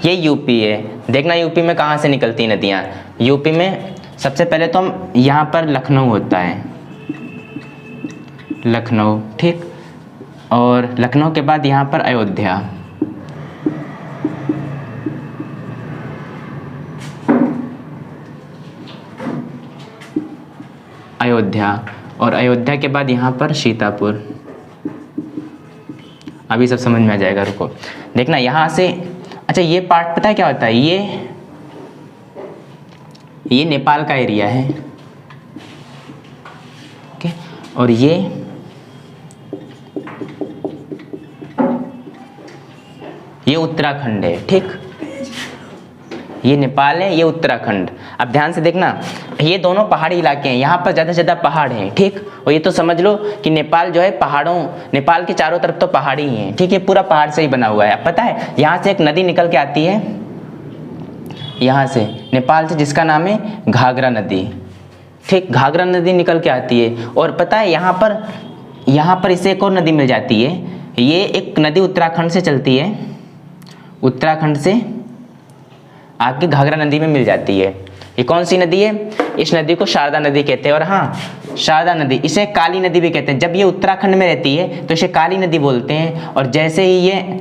ये यूपी है। देखना यूपी में कहाँ से निकलती हैं नदियाँ। यूपी में सबसे पहले तो हम यहाँ पर लखनऊ होता है, लखनऊ, ठीक। और लखनऊ के बाद यहाँ पर अयोध्या, अयोध्या, और अयोध्या के बाद यहाँ पर सीतापुर। अभी सब समझ में आ जाएगा, रुको। देखना यहाँ से, अच्छा ये पार्ट पता है क्या होता है, ये नेपाल का एरिया है, ओके। और ये उत्तराखंड है, ठीक। ये नेपाल है, ये उत्तराखंड। अब ध्यान से देखना, ये दोनों पहाड़ी इलाके हैं, यहाँ पर ज़्यादा से ज़्यादा पहाड़ हैं, ठीक। और ये तो समझ लो कि नेपाल जो है पहाड़ों, नेपाल के चारों तरफ तो पहाड़ी ही हैं, ठीक है, पूरा पहाड़ से ही बना हुआ है। अब पता है यहाँ से एक नदी निकल के आती है, यहाँ से नेपाल से, जिसका नाम है घाघरा नदी, ठीक। घाघरा नदी निकल के आती है। और पता है यहाँ पर इससे एक और नदी मिल जाती है। ये एक नदी उत्तराखंड से चलती है, उत्तराखंड से आके घाघरा नदी में मिल जाती है। ये कौन सी नदी है? इस नदी को शारदा नदी कहते हैं। और हाँ, शारदा नदी, इसे काली नदी भी कहते हैं। जब ये उत्तराखंड में रहती है तो इसे काली नदी बोलते हैं, और जैसे ही ये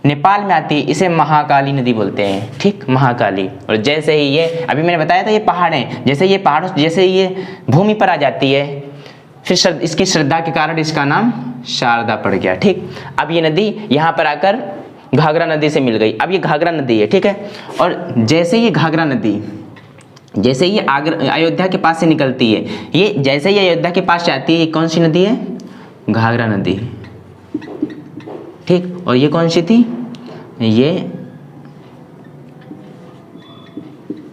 नेपाल में आती है इसे महाकाली नदी बोलते हैं, ठीक, महाकाली। और जैसे ही ये, अभी मैंने बताया था ये पहाड़ हैं, जैसे ये पहाड़ों, जैसे ये भूमि पर आ जाती है, फिर इसकी श्रद्धा के कारण इसका नाम शारदा पड़ गया, ठीक। अब ये नदी यहाँ पर आकर घाघरा नदी से मिल गई। अब ये घाघरा नदी है, ठीक है। और जैसे ये घाघरा नदी, जैसे ये अयोध्या के पास से निकलती है, ये जैसे ही अयोध्या के पास जाती है, ये कौन सी नदी है? घाघरा नदी, ठीक। और ये कौन सी थी? ये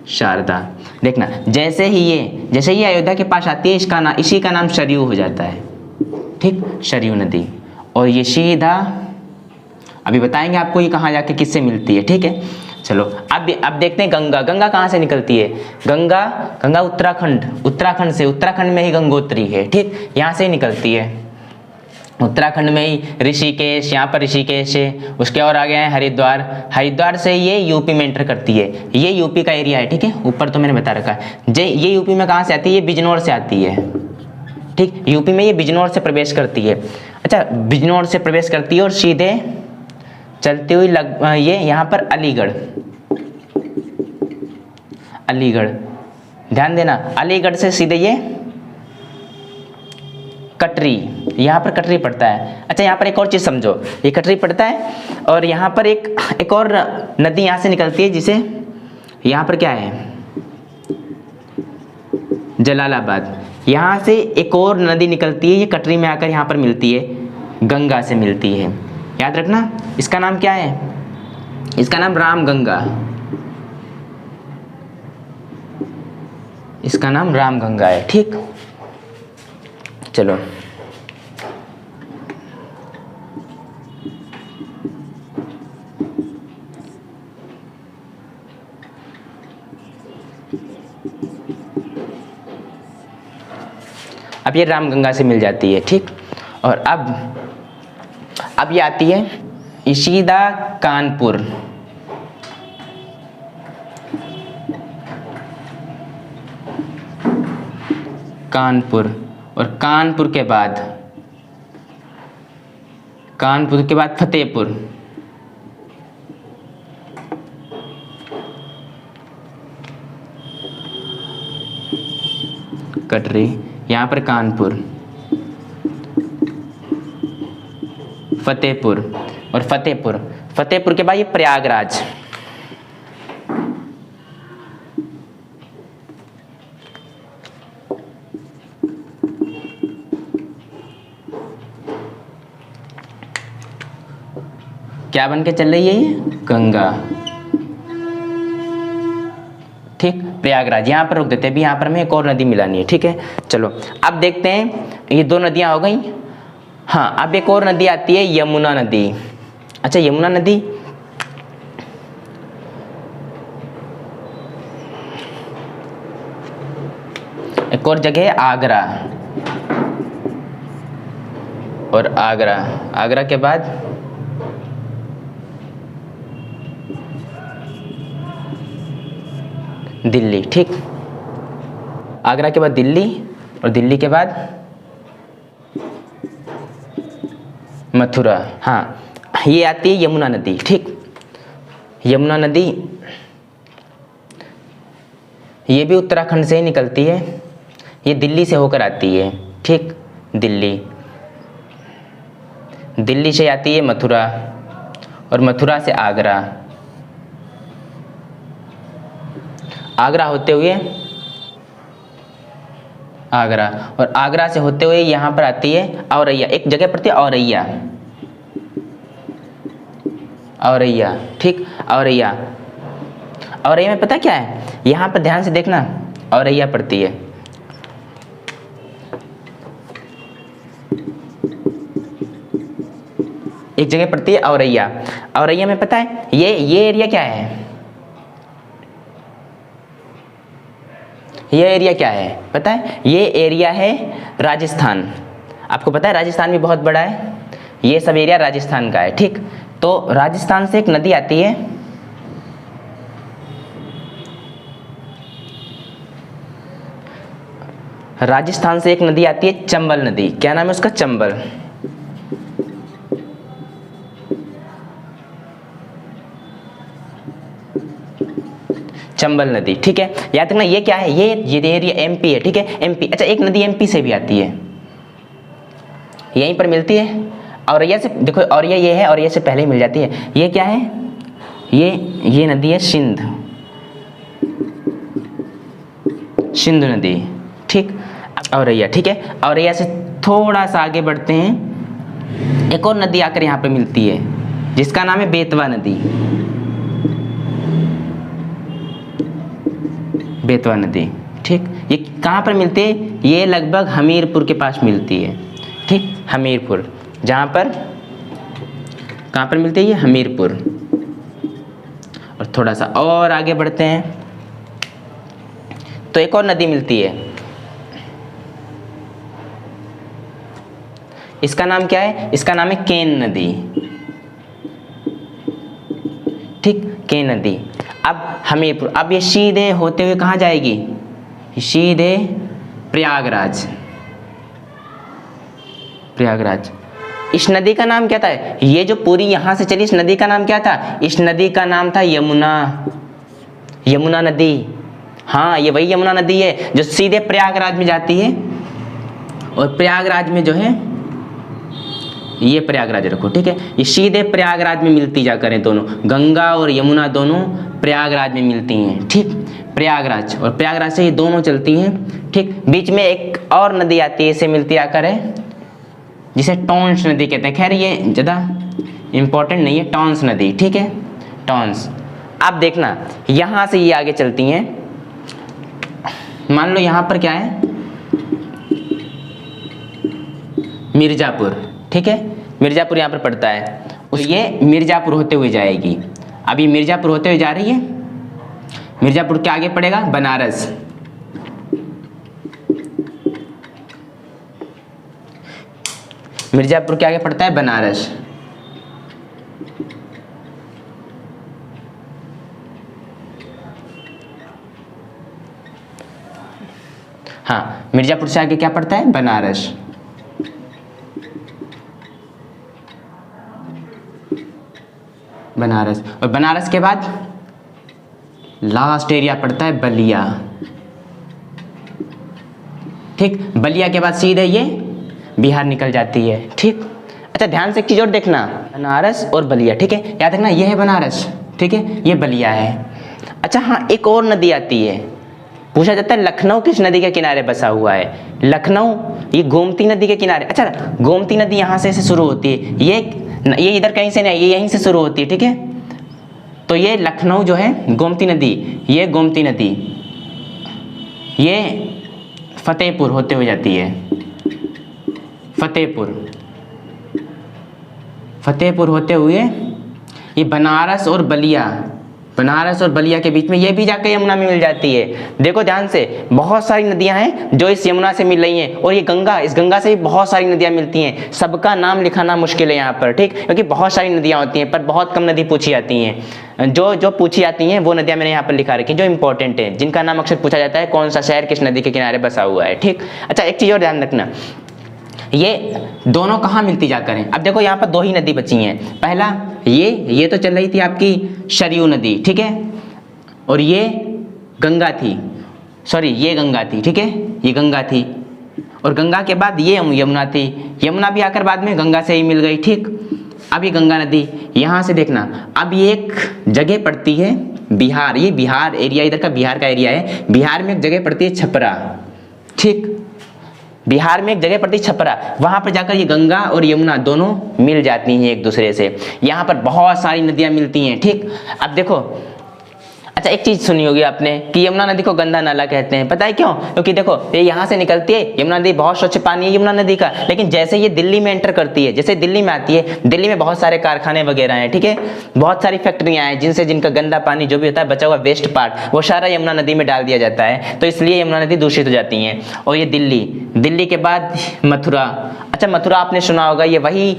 शारदा। देखना, जैसे ही अयोध्या के पास आती है, इसी का नाम सरयू हो जाता है, ठीक, सरयू नदी। और ये सीधा, अभी बताएंगे आपको ये कहाँ जाके किससे मिलती है, ठीक है। चलो अब देखते हैं गंगा। गंगा कहाँ से निकलती है? गंगा उत्तराखंड से, उत्तराखंड में ही गंगोत्री है, ठीक, यहाँ से ही निकलती है। उत्तराखंड में ही ऋषिकेश, यहाँ पर ऋषिकेश है। उसके और आगे है हरिद्वार से ये यूपी में एंटर करती है। ये यूपी का एरिया है, ठीक है, ऊपर तो मैंने बता रखा है। ये यूपी में कहाँ से आती है? ये बिजनौर से आती है, ठीक। यूपी में ये बिजनौर से प्रवेश करती है। अच्छा, बिजनौर से प्रवेश करती है और सीधे चलती हुई ये यहाँ पर अलीगढ़, ध्यान देना, अलीगढ़ से सीधे ये कटरी, यहाँ पर कटरी पड़ता है। अच्छा, यहाँ पर एक और चीज़ समझो, ये कटरी पड़ता है और यहाँ पर एक और नदी यहाँ से निकलती है, जिसे यहाँ पर क्या है? जलालाबाद। यहाँ से एक और नदी निकलती है, ये कटरी में आकर यहाँ पर मिलती है, गंगा से मिलती है। याद रखना, इसका नाम क्या है? इसका नाम रामगंगा, इसका नाम रामगंगा है, ठीक। चलो अब ये रामगंगा से मिल जाती है, ठीक। और अब ये आती है सीधा कानपुर, और कानपुर के बाद फतेहपुर, कटरी, यहाँ पर कानपुर, फतेहपुर, और फतेहपुर के बाद ये प्रयागराज। क्या बन के चल रही है? ये गंगा, ठीक। प्रयागराज, यहाँ पर रुक देते हैं, अभी यहाँ पर हमें एक और नदी मिलानी है, ठीक है। चलो अब देखते हैं, ये दो नदियाँ हो गई। हाँ, अब एक और नदी आती है, यमुना नदी। अच्छा, यमुना नदी एक और जगह है आगरा, और आगरा के बाद दिल्ली, ठीक। आगरा के बाद दिल्ली, और दिल्ली के बाद मथुरा। हाँ, ये आती है यमुना नदी, ठीक। यमुना नदी ये भी उत्तराखंड से ही निकलती है, ये दिल्ली से होकर आती है, ठीक। दिल्ली, दिल्ली से आती है मथुरा, और मथुरा से आगरा, आगरा होते हुए आगरा, और आगरा से होते हुए यहाँ पर आती है औरैया, एक जगह पड़ती है औरैया, औरैया, ठीक। औरैया, औरैया में पता क्या है, यहाँ पर ध्यान से देखना, औरैया पड़ती है, एक जगह पड़ती है औरैया। औरैया में पता है ये एरिया क्या है, ये एरिया क्या है पता है, ये एरिया है राजस्थान। आपको पता है राजस्थान भी बहुत बड़ा है, ये सब एरिया राजस्थान का है, ठीक। तो राजस्थान से एक नदी आती है, राजस्थान से एक नदी आती है चंबल नदी। क्या नाम है उसका, चंबल। चंबल नदी, ठीक है। याद रखना ये क्या है, ये एरिया एमपी है, ठीक है, एमपी। अच्छा, एक नदी एमपी से भी आती है, यहीं पर मिलती है। औरैया से देखो, औरैया ये है, औरैया से पहले ही मिल जाती है। ये क्या है, ये नदी है सिंध, सिंधु नदी, ठीक। औरैया, ठीक है। औरैया से थोड़ा सा आगे बढ़ते हैं, एक और नदी आकर यहाँ पे मिलती है, जिसका नाम है बेतवा नदी, बेतवा नदी, ठीक। ये कहाँ पर मिलती है, ये लगभग हमीरपुर के पास मिलती है, ठीक। हमीरपुर, जहाँ पर कहाँ पर मिलती है, ये हमीरपुर। और थोड़ा सा और आगे बढ़ते हैं तो एक और नदी मिलती है, इसका नाम क्या है, इसका नाम है केन नदी, ठीक। केन नदी। अब हमीरपुर, अब ये सीधे होते हुए कहाँ जाएगी, सीधे प्रयागराज, प्रयागराज। इस नदी का नाम क्या था, ये जो पूरी यहां से चली, इस नदी का नाम क्या था, इस नदी का नाम था यमुना, यमुना नदी। हाँ, ये वही यमुना नदी है जो सीधे प्रयागराज में जाती है, और प्रयागराज में जो है, ये प्रयागराज रखो, ठीक है। ये सीधे प्रयागराज में मिलती जाकर है, दोनों गंगा और यमुना दोनों प्रयागराज में मिलती हैं, ठीक। प्रयागराज, और प्रयागराज से ये दोनों चलती हैं, ठीक। बीच में एक और नदी आती है, इसे मिलती आकर है, जिसे टॉन्स नदी कहते हैं। खैर ये ज़्यादा इम्पोर्टेंट नहीं है, टॉन्स नदी, ठीक है, टॉन्स। अब देखना, यहाँ से ये आगे चलती हैं, मान लो यहाँ पर क्या है, मिर्ज़ापुर, ठीक है, मिर्ज़ापुर यहाँ पर पड़ता है, तो ये मिर्ज़ापुर होते हुए जाएगी। अब ये मिर्ज़ापुर होते हुए जा रही है, मिर्ज़ापुर के आगे पड़ेगा बनारस, मिर्ज़ापुर के आगे पड़ता है बनारस, हाँ, मिर्ज़ापुर से आगे क्या पड़ता है, बनारस। बनारस, और बनारस के बाद लास्ट एरिया पड़ता है बलिया, ठीक। बलिया के बाद सीधे ये बिहार निकल जाती है, ठीक। अच्छा, ध्यान से एक चीज और देखना, बनारस और बलिया, ठीक है, याद रखना, ये है बनारस, ठीक है, ये बलिया है। अच्छा हाँ, एक और नदी आती है, पूछा जाता है लखनऊ किस नदी के किनारे बसा हुआ है, लखनऊ ये गोमती नदी के किनारे। अच्छा, गोमती नदी यहाँ से शुरू होती है, ये इधर कहीं से नहीं, ये यहीं से शुरू होती है, ठीक है। तो ये लखनऊ जो है गोमती नदी, ये गोमती नदी ये फतेहपुर होते हुए जाती है, फतेहपुर होते हुए ये बनारस और बलिया बनारस और बलिया के बीच में, ये भी जाकर यमुना में मिल जाती है। देखो ध्यान से, बहुत सारी नदियां हैं जो इस यमुना से मिल रही हैं, और ये गंगा, इस गंगा से भी बहुत सारी नदियां मिलती हैं। सबका नाम लिखाना मुश्किल है यहाँ पर, ठीक, क्योंकि बहुत सारी नदियां होती हैं पर बहुत कम नदी पूछी जाती हैं। जो पूछी जाती हैं वो नदियां मैंने यहाँ पर लिखा रखी हैं जो इंपॉर्टेंट है, जिनका नाम अक्सर पूछा जाता है, कौन सा शहर किस नदी के किनारे बसा हुआ है, ठीक। अच्छा, एक चीज़ और ध्यान रखना, ये दोनों कहाँ मिलती जाकर हैं। अब देखो यहाँ पर दो ही नदी बची हैं। पहला ये तो चल रही थी आपकी सरयू नदी, ठीक है, और ये गंगा थी, सॉरी ये गंगा थी, ठीक है, ये गंगा थी, और गंगा के बाद ये यमुना थी। यमुना भी आकर बाद में गंगा से ही मिल गई, ठीक। अब ये गंगा नदी, यहाँ से देखना, अब ये एक जगह पड़ती है बिहार, ये बिहार एरिया, इधर का बिहार का एरिया है। बिहार में एक जगह पड़ती है छपरा, ठीक, बिहार में एक जगह पड़ती है छपरा, वहां पर जाकर ये गंगा और यमुना दोनों मिल जाती हैं एक दूसरे से। यहाँ पर बहुत सारी नदियां मिलती हैं, ठीक। अब देखो, अच्छा एक चीज सुनी होगी आपने कि यमुना नदी को गंदा नाला कहते हैं, पता है क्यों? क्योंकि देखो ये यहाँ से निकलती है, यमुना नदी बहुत स्वच्छ पानी है यमुना नदी का, लेकिन जैसे ये दिल्ली में एंटर करती है, जैसे दिल्ली में आती है, दिल्ली में बहुत सारे कारखाने वगैरह हैं, ठीक है, बहुत सारी फैक्ट्रियां हैं, जिनका गंदा पानी जो भी होता है, बचा हुआ वेस्ट पार्ट, वो सारा यमुना नदी में डाल दिया जाता है, तो इसलिए यमुना नदी दूषित हो जाती है। और ये दिल्ली के बाद मथुरा, अच्छा मथुरा आपने सुना होगा, ये वही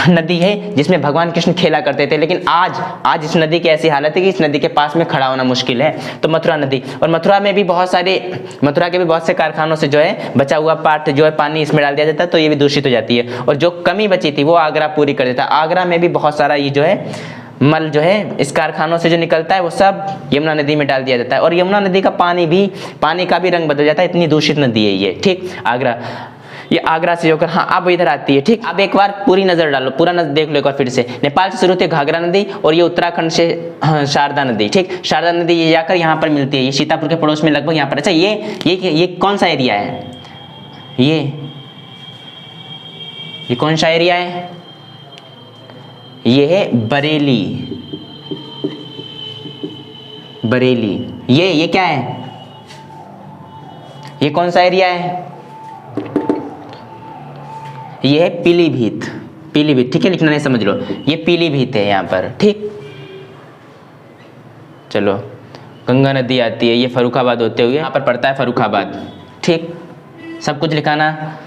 नदी है जिसमें भगवान कृष्ण खेला करते थे, लेकिन आज इस नदी की ऐसी हालत है कि इस नदी के पास में खड़ा होना मुश्किल है। तो मथुरा नदी, और मथुरा में भी मथुरा के भी बहुत से कारखानों से जो है बचा हुआ पार्ट जो है पानी इसमें डाल दिया जाता है, तो ये भी दूषित हो जाती है। और जो कमी बची थी वो आगरा पूरी कर देता है। आगरा में भी बहुत सारा ये जो है मल जो है इस कारखानों से जो निकलता है वो सब यमुना नदी में डाल दिया जाता है, और यमुना नदी का पानी का भी रंग बदल जाता है, इतनी दूषित नदी है ये, ठीक। ये आगरा से होकर, हाँ अब इधर आती है, ठीक। अब एक बार पूरी नजर डालो, पूरा नजर देख लो एक बार फिर से। नेपाल से शुरू होती है घाघरा नदी, और ये उत्तराखंड से शारदा नदी, ठीक। शारदा नदी ये जाकर यहाँ पर मिलती है, ये सीतापुर के पड़ोस में लगभग यहाँ पर। अच्छा ये कौन सा एरिया है? ये कौन सा एरिया है? ये है बरेली। ये क्या है? ये कौन सा एरिया है? ये है पीलीभीत, ठीक है, लिखना नहीं समझ लो, ये पीलीभीत है यहाँ पर, ठीक। चलो, गंगा नदी आती है, ये फर्रुखाबाद होते हुए यहाँ पर पड़ता है फर्रुखाबाद, ठीक। सब कुछ लिखाना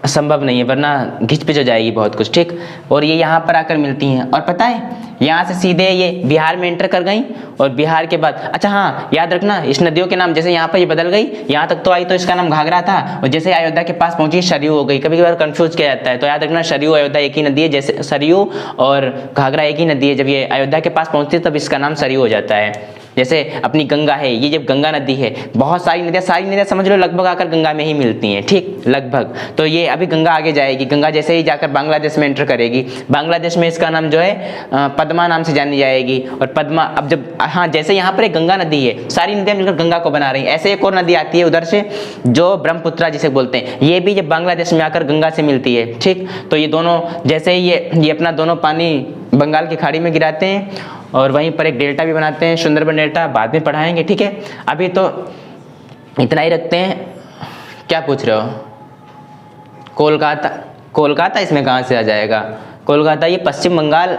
संभव नहीं है वरना घिच पिच हो जाएगी बहुत कुछ, ठीक। और ये यहाँ पर आकर मिलती हैं, और पता है यहाँ से सीधे ये बिहार में एंटर कर गई, और बिहार के बाद, अच्छा हाँ याद रखना इस नदियों के नाम, जैसे यहाँ पर ये बदल गई, यहाँ तक तो आई तो इसका नाम घाघरा था, और जैसे अयोध्या के पास पहुंची सरयू हो गई। कभी कभार कंफ्यूज किया जाता है, तो याद रखना सरयू अयोध्या एक ही नदी है, जैसे सरयू और घाघरा एक ही नदी है। जब ये अयोध्या के पास पहुंचती है तब इसका नाम सरयू हो जाता है। जैसे अपनी गंगा है, ये जब गंगा नदी है, बहुत सारी नदियाँ समझ लो लगभग आकर गंगा में ही मिलती हैं, ठीक, लगभग। तो ये अभी गंगा आगे जाएगी, गंगा जैसे ही जाकर बांग्लादेश में एंटर करेगी, बांग्लादेश में इसका नाम जो है पद्मा नाम से जानी जाएगी। और पद्मा, अब जब, हाँ जैसे यहाँ पर एक गंगा नदी है, सारी नदियाँ मिलकर गंगा को बना रही हैं, ऐसे एक और नदी आती है उधर से जो ब्रह्मपुत्रा जिसे बोलते हैं, ये भी जब बांग्लादेश में आकर गंगा से मिलती है, ठीक। तो ये दोनों, जैसे ही ये अपना दोनों पानी बंगाल की खाड़ी में गिराते हैं, और वहीं पर एक डेल्टा भी बनाते हैं, सुंदरबन डेल्टा, बाद में पढ़ाएंगे, ठीक है। अभी तो इतना ही रखते हैं। क्या पूछ रहे हो? कोलकाता इसमें कहाँ से आ जाएगा? कोलकाता ये पश्चिम बंगाल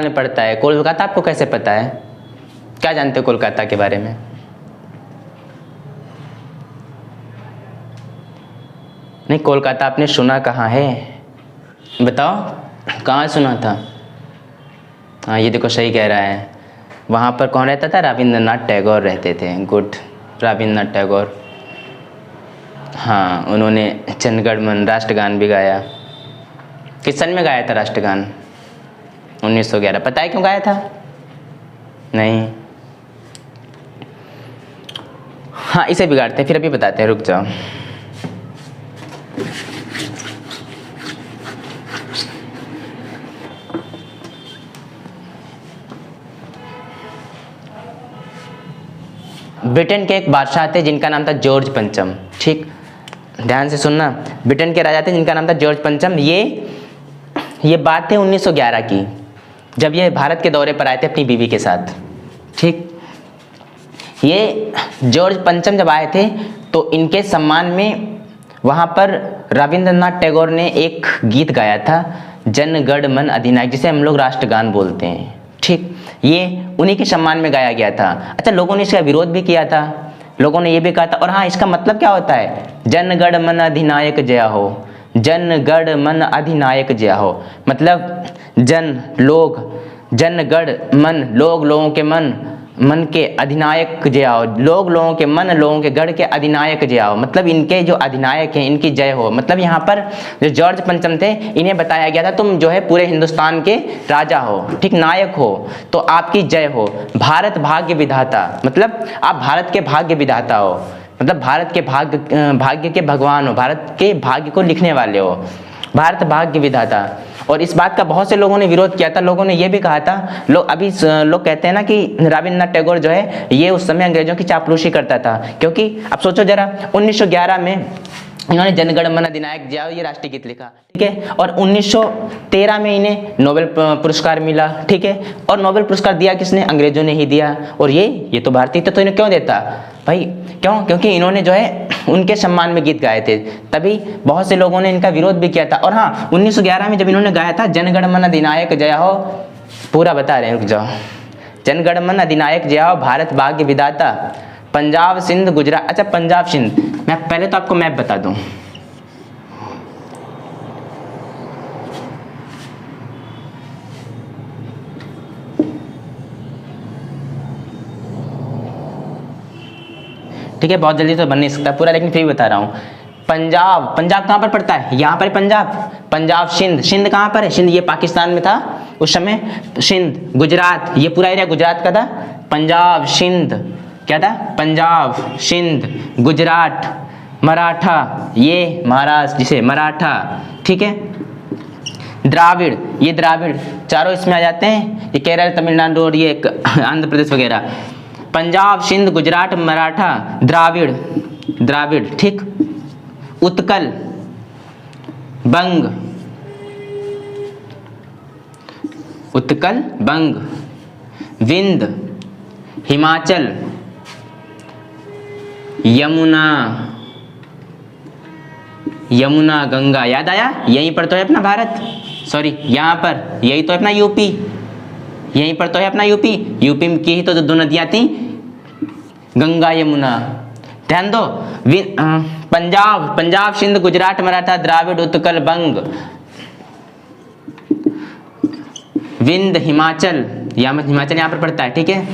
में पड़ता है। कोलकाता आपको कैसे पता है? क्या जानते हो कोलकाता के बारे में? नहीं, कोलकाता आपने सुना कहाँ है? बताओ कहाँ सुना था? हाँ ये देखो सही कह रहा है, वहाँ पर कौन रहता था? रविंद्रनाथ टैगोर रहते थे। गुड, रविंद्रनाथ टैगोर, हाँ उन्होंने जनगण मन राष्ट्रगान भी गाया। किस सन में गाया था राष्ट्रगान? 1911। पता है क्यों गाया था? नहीं, हाँ इसे बिगाड़ते हैं, फिर अभी बताते हैं, रुक जाओ। ब्रिटेन के एक बादशाह थे जिनका नाम था जॉर्ज पंचम, ठीक, ध्यान से सुनना। ब्रिटेन के राजा थे जिनका नाम था जॉर्ज पंचम। ये बात है 1911 की, जब ये भारत के दौरे पर आए थे अपनी बीवी के साथ, ठीक। ये जॉर्ज पंचम जब आए थे तो इनके सम्मान में वहाँ पर रविंद्रनाथ टैगोर ने एक गीत गाया था, जन गण मन अधिनायक, जिसे हम लोग राष्ट्रगान बोलते हैं, ठीक। ये उन्हीं के सम्मान में गाया गया था। अच्छा, लोगों ने इसका विरोध भी किया था, लोगों ने ये भी कहा था। और हाँ, इसका मतलब क्या होता है? जन गण मन अधिनायक जया हो, जन गण मन अधिनायक जया हो, मतलब जन लोग, जन गण मन लोग, लोगों के मन, मन के अधिनायक जय हो, लोग लोगों के मन, लोगों के गढ़ के अधिनायक जय हो, मतलब इनके जो अधिनायक हैं इनकी जय हो। मतलब यहाँ पर जो जॉर्ज पंचम थे इन्हें बताया गया था तुम जो है पूरे हिंदुस्तान के राजा हो, ठीक, नायक हो, तो आपकी जय हो। भारत भाग्य विधाता, मतलब आप भारत के भाग्य विधाता हो, मतलब भारत के भाग्य के भगवान हो, भारत के भाग्य को लिखने वाले हो, भारत भाग्य विधाता। और इस बात का बहुत से लोगों ने विरोध किया था। लोगों ने ये भी कहा था, लोग कहते हैं ना कि रविन्द्रनाथ टैगोर जो है ये उस समय अंग्रेजों की चापलूसी करता था, क्योंकि अब सोचो जरा 1911 में इन्होंने जनगण मन अधिनायक जय हो ये राष्ट्रीय गीत लिखा, ठीक है, और 1913 में इन्हें नोबेल पुरस्कार मिला, ठीक है, और नोबेल पुरस्कार दिया किसने? अंग्रेजों ने ही दिया। और ये तो भारतीय थे, तो इन्हें क्यों देता भाई? क्यों? क्योंकि इन्होंने जो है उनके सम्मान में गीत गाए थे, तभी बहुत से लोगों ने इनका विरोध भी किया था। और हाँ, 1911 में जब इन्होंने गाया था जनगण मन अधिनायक जय हो, पूरा बता रहे हैं, रुक जाओ, जनगण मन अधिनायक जय हो, भारत भाग्य विधाता, पंजाब सिंध गुजरात। अच्छा, पंजाब सिंध, मैं पहले तो आपको मैप बता दूं, ठीक है, बहुत जल्दी तो बन नहीं सकता पूरा, लेकिन फिर भी बता रहा हूँ। पंजाब, पंजाब कहाँ पर पड़ता है? यहाँ पर पंजाब, पंजाब सिंध, सिंध कहाँ पर है? सिंध ये पाकिस्तान में था उस समय, सिंध, गुजरात, ये पूरा एरिया गुजरात का था, पंजाब सिंध क्या था? पंजाब सिंध गुजरात, मराठा, ये महाराष्ट्र जिसे मराठा, ठीक है, द्राविड़, ये द्राविड़, चारों इसमें आ जाते हैं, ये केरल, तमिलनाडु और ये आंध्र प्रदेश वगैरह। पंजाब सिंध गुजरात मराठा द्राविड़, द्राविड़, ठीक, उत्कल, बंग, उत्कल बंग, विंध्य, हिमाचल, यमुना, यमुना गंगा, याद आया? यहीं पर तो है अपना भारत, सॉरी यहाँ पर, यही तो है अपना यूपी, यहीं पर तो है अपना यूपी, यूपी की ही तो दो नदियाँ थी, गंगा यमुना। ध्यान दो, पंजाब, पंजाब सिंध गुजरात मराठा द्राविड़ उत्कल बंग, विंध्य हिमाचल, हिमाचल यहाँ पर पड़ता है, ठीक है,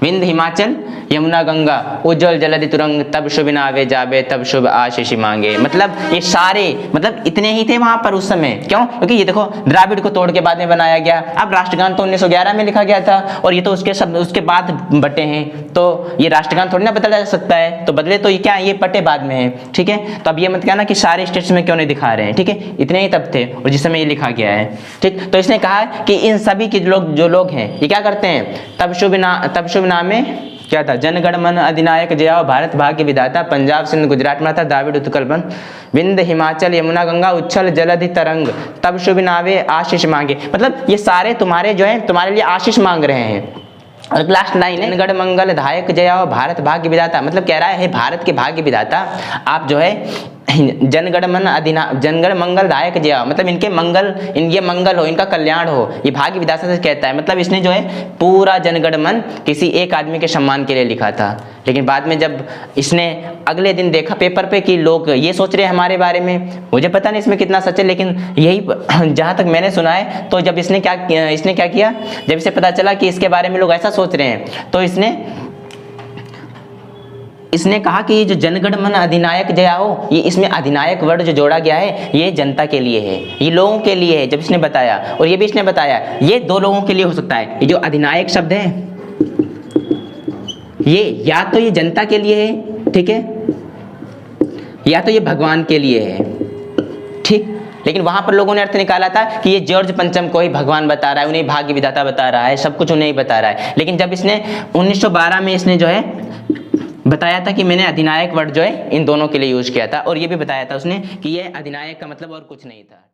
विंध्य हिमाचल, यमुना गंगा, उज्जवल जलधि तुरंग, तब शुभ नावे जाबे तब शुभ आशीष मांगे। मतलब ये सारे, मतलब इतने ही थे वहां पर उस समय। क्यों? क्योंकि ये देखो द्राविड़ को तोड़ के बाद में बनाया गया। अब राष्ट्रगान तो 1911 में लिखा गया था और ये तो उसके बाद बटे हैं, तो ये राष्ट्रगान थोड़ी ना बदला जा सकता है, तो बदले तो ये क्या, ये बटे बाद में है, ठीक है। तो अब ये मत कहना कि सारे स्टेट्स में क्यों नहीं दिखा रहे हैं, ठीक है, इतने ही तब थे और जिस समय ये लिखा गया है, ठीक। तो इसने कहा कि इन सभी के जो लोग हैं ये क्या करते हैं, तब शुभ नामे क्या था, जनगण मन अधिनायक जया भारत भाग्य विधाता, पंजाब सिंध गुजरात मराठा द्राविड़ उत्कल बंग, विंध्य हिमाचल यमुना गंगा उच्छल जलधि तरंग, तब शुभ नावे आशीष मांगे। मतलब ये सारे तुम्हारे जो है तुम्हारे लिए आशीष मांग रहे हैं। और लास्ट लाइन है, जनगण मंगल दायक जया भारत भाग्य विधाता, मतलब कह रहा है भारत के भाग्य विधाता आप जो है जनगण मंगल दायक जया, मतलब इनके मंगल, ये मंगल हो, इनका कल्याण हो, ये भाग्य विधाता से कहता है। मतलब इसने जो है पूरा जनगण मन किसी एक आदमी के सम्मान के लिए लिखा था, लेकिन बाद में जब इसने अगले दिन देखा पेपर पे कि लोग ये सोच रहे हैं हमारे बारे में, मुझे पता नहीं इसमें कितना सच है, लेकिन यही जहाँ तक मैंने सुना है, तो जब इसने क्या किया, जब इसे पता चला कि इसके बारे में लोग ऐसा सोच रहे हैं, तो इसने कहा कि ये जो जनगण मन अधिनायक जया हो, ये इसमें अधिनायक वर्ड जो जोड़ा गया है ये जनता के लिए है, ये लोगों के लिए है। जब इसने बताया, और ये भी इसने बताया ये दो लोगों के लिए हो सकता है, ये जो अधिनायक शब्द है ये या तो ये जनता के लिए है, ठीक है, या तो ये भगवान के लिए है, ठीक। लेकिन वहां पर लोगों ने अर्थ निकाला था कि ये जॉर्ज पंचम को ही भगवान बता रहा है, उन्हें भाग्य विधाता बता रहा है, सब कुछ उन्हें ही बता रहा है। लेकिन जब इसने 1912 में इसने जो है बताया था कि मैंने अधिनायक वर्ड जो है इन दोनों के लिए यूज किया था, और ये भी बताया था उसने कि ये अधिनायक का मतलब और कुछ नहीं था।